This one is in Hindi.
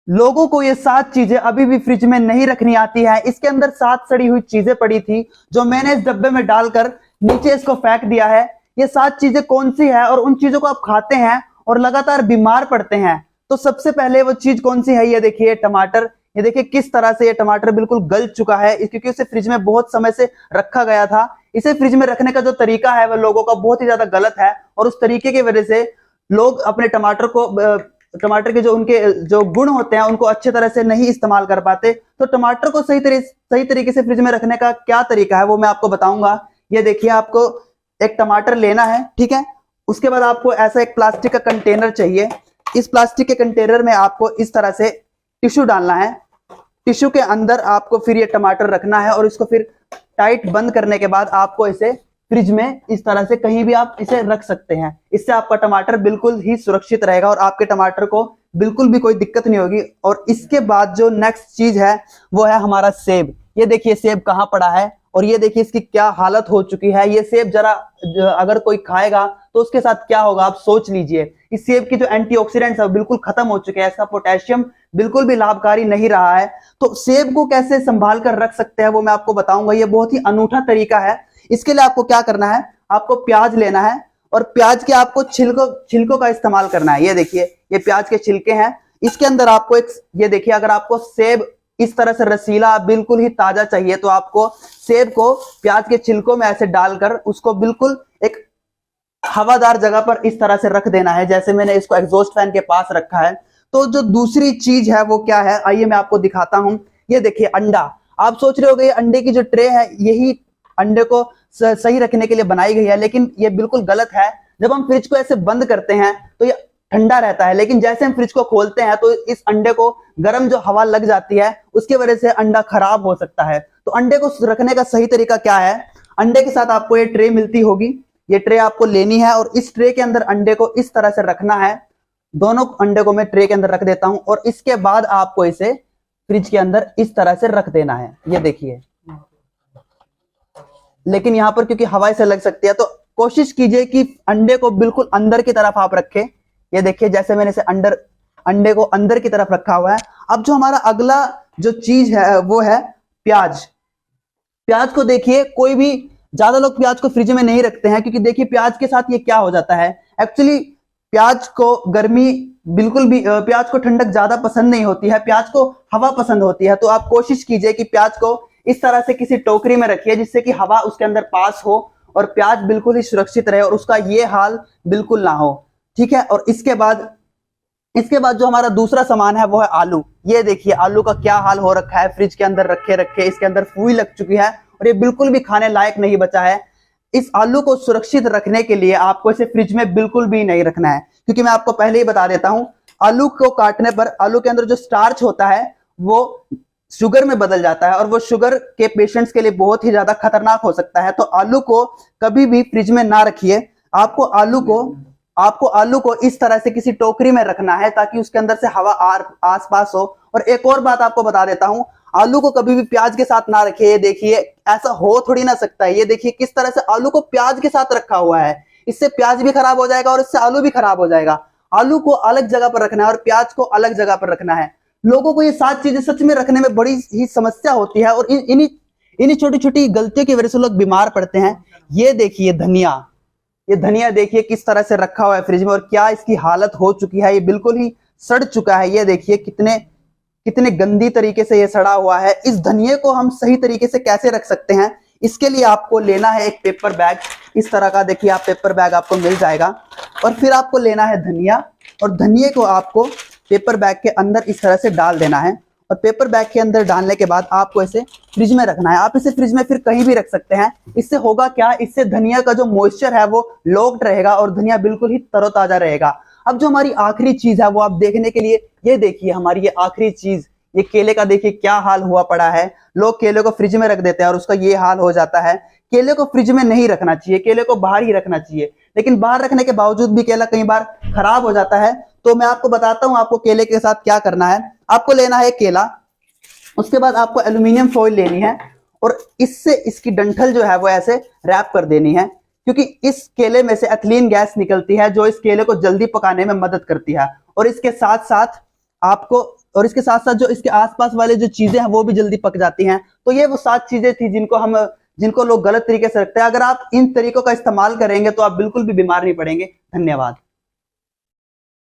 लोगों को ये 7 चीजें अभी भी फ्रिज में नहीं रखनी आती है। इसके अंदर 7 सड़ी हुई चीजें पड़ी थी जो मैंने इस डब्बे में डालकर नीचे इसको फेंक दिया है। ये 7 चीजें कौन सी है और उन चीजों को आप खाते हैं और लगातार बीमार पड़ते हैं। तो सबसे पहले वो चीज कौन सी है, ये देखिए टमाटर। ये देखिए किस तरह से ये टमाटर बिल्कुल गल चुका है क्योंकि उसे फ्रिज में बहुत समय से रखा गया था। इसे फ्रिज में रखने का जो तरीका है वह लोगों का बहुत ही ज्यादा गलत है और उस तरीके की वजह से लोग अपने टमाटर के जो उनके जो गुण होते हैं उनको अच्छे तरह से नहीं इस्तेमाल कर पाते। तो टमाटर को सही तरीके से फ्रिज में रखने का क्या तरीका है वो मैं आपको बताऊंगा। ये देखिए, आपको एक टमाटर लेना है, ठीक है। उसके बाद आपको ऐसा एक प्लास्टिक का कंटेनर चाहिए। इस प्लास्टिक के कंटेनर में आपको इस तरह से टिश्यू डालना है। टिश्यू के अंदर आपको फिर ये टमाटर रखना है और इसको फिर टाइट बंद करने के बाद आपको इसे फ्रिज में इस तरह से कहीं भी आप इसे रख सकते हैं। इससे आपका टमाटर बिल्कुल ही सुरक्षित रहेगा और आपके टमाटर को बिल्कुल भी कोई दिक्कत नहीं होगी। और इसके बाद जो नेक्स्ट चीज है वो है हमारा सेब। ये देखिए सेब कहाँ पड़ा है और ये देखिए इसकी क्या हालत हो चुकी है। ये सेब जरा अगर कोई खाएगा तो उसके साथ क्या होगा आप सोच लीजिए। इस सेब की जो एंटीऑक्सीडेंट्स है बिल्कुल खत्म हो चुके हैं। इसका पोटेशियम बिल्कुल भी लाभकारी नहीं रहा है। तो सेब को कैसे संभाल कर रख सकते हैं वो मैं आपको बताऊंगा। ये बहुत ही अनूठा तरीका है। इसके लिए आपको क्या करना है, आपको प्याज लेना है और प्याज के आपको छिलकों का इस्तेमाल करना है। ये देखिए ये प्याज के छिलके हैं। इसके अंदर आपको ये देखिए, अगर आपको सेब इस तरह से रसीला बिल्कुल ही ताजा चाहिए तो आपको सेब को प्याज के छिलकों में ऐसे डालकर उसको बिल्कुल एक हवादार जगह पर इस तरह से रख देना है, जैसे मैंने इसको एग्जॉस्ट फैन के पास रखा है। तो जो दूसरी चीज है वो क्या है, आइए मैं आपको दिखाता हूं। ये देखिए अंडा। आप सोच रहे होंगे ये अंडे की जो ट्रे है यही अंडे को सही रखने के लिए बनाई गई है, लेकिन ये बिल्कुल गलत है। जब हम फ्रिज को ऐसे बंद करते हैं तो ये ठंडा रहता है, लेकिन जैसे हम फ्रिज को खोलते हैं तो इस अंडे को गर्म जो हवा लग जाती है उसकी वजह से अंडा खराब हो सकता है। तो अंडे को रखने का सही तरीका क्या है, अंडे के साथ आपको ये ट्रे मिलती होगी। ये ट्रे आपको लेनी है और इस ट्रे के अंदर अंडे को इस तरह से रखना है। दोनों अंडे को मैं ट्रे के अंदर रख देता हूं और इसके बाद आपको इसे फ्रिज के अंदर इस तरह से रख देना है। ये देखिए, लेकिन यहां पर क्योंकि हवा से लग सकती है तो कोशिश कीजिए कि अंडे को बिल्कुल अंदर की तरफ आप रखें। ये देखिए जैसे मैंने इसे अंडे को अंदर की तरफ रखा हुआ है। अब जो हमारा अगला जो चीज है वो है प्याज। प्याज को देखिए, कोई भी ज्यादा लोग प्याज को फ्रिज में नहीं रखते हैं क्योंकि देखिए प्याज के साथ ये क्या हो जाता है। एक्चुअली प्याज को गर्मी बिल्कुल भी प्याज को ठंडक ज्यादा पसंद नहीं होती है, प्याज को हवा पसंद होती है। तो आप कोशिश कीजिए कि प्याज को इस तरह से किसी टोकरी में रखिए जिससे कि हवा उसके अंदर पास हो और प्याज बिल्कुल ही सुरक्षित रहे और उसका ये हाल बिल्कुल ना हो, ठीक है। और इसके बाद जो हमारा दूसरा सामान है वो है आलू। ये देखिए आलू का क्या हाल हो रखा है, फ्रिज के अंदर रखे रखे इसके अंदर फूई लग चुकी है और ये बिल्कुल भी खाने लायक नहीं बचा है। इस आलू को सुरक्षित रखने के लिए आपको इसे फ्रिज में बिल्कुल भी नहीं रखना है, क्योंकि मैं आपको पहले ही बता देता हूं आलू को काटने पर आलू के अंदर जो स्टार्च होता है वो शुगर में बदल जाता है और वो शुगर के पेशेंट्स के लिए बहुत ही ज्यादा खतरनाक हो सकता है। तो आलू को कभी भी फ्रिज में ना रखिए। आपको आलू को इस तरह से किसी टोकरी में रखना है ताकि उसके अंदर से हवा आस पास हो। और एक और बात आपको बता देता हूं, आलू को कभी भी प्याज के साथ ना रखिए। ये देखिए ऐसा हो थोड़ी ना सकता है। ये देखिए किस तरह से आलू को प्याज के साथ रखा हुआ है। इससे प्याज भी खराब हो जाएगा और इससे आलू भी खराब हो जाएगा। आलू को अलग जगह पर रखना है और प्याज को अलग जगह पर रखना है। लोगों को ये 7 चीजें सच में रखने में बड़ी ही समस्या होती है और इन्हीं छोटी छोटी गलतियों की वजह से लोग बीमार पड़ते हैं। ये देखिए धनिया, ये धनिया देखिए किस तरह से रखा हुआ है फ्रिज में और क्या इसकी हालत हो चुकी है। ये बिल्कुल ही सड़ चुका है। ये देखिए कितने गंदी तरीके से ये सड़ा हुआ है। इस धनिये को हम सही तरीके से कैसे रख सकते हैं, इसके लिए आपको लेना है एक पेपर बैग। इस तरह का देखिए आप पेपर बैग आपको मिल जाएगा और फिर आपको लेना है धनिया और धनिये को आपको पेपर बैग के अंदर इस तरह से डाल देना है। और पेपर बैग के अंदर डालने के बाद आपको इसे फ्रिज में रखना है। आप इसे फ्रिज में फिर कहीं भी रख सकते हैं। इससे होगा क्या, इससे धनिया का जो मॉइस्चर है वो लॉक्ड रहेगा और धनिया बिल्कुल ही तरोताजा रहेगा। अब जो हमारी आखिरी चीज है वो आप देखने के लिए, ये देखिए हमारी ये आखिरी चीज, ये केले का देखिए क्या हाल हुआ पड़ा है। लोग केले को फ्रिज में रख देते हैं और उसका ये हाल हो जाता है। केले को फ्रिज में नहीं रखना चाहिए, केले को बाहर ही रखना चाहिए। लेकिन बाहर रखने के बावजूद भी केला कई बार खराब हो जाता है। तो मैं आपको बताता हूं आपको केले के साथ क्या करना है। आपको लेना है केला, उसके बाद आपको एल्यूमिनियम फॉइल लेनी है और इससे इसकी डंठल जो है वो ऐसे रैप कर देनी है, क्योंकि इस केले में से एथिलीन गैस निकलती है जो इस केले को जल्दी पकाने में मदद करती है। और इसके साथ साथ आपको, और इसके साथ साथ जो इसके आसपास वाले जो चीजें हैं वो भी जल्दी पक जाती हैं। तो ये वो 7 चीजें थी जिनको लोग गलत तरीके से रखते हैं। अगर आप इन तरीकों का इस्तेमाल करेंगे तो आप बिल्कुल भी बीमार नहीं पड़ेंगे। धन्यवाद।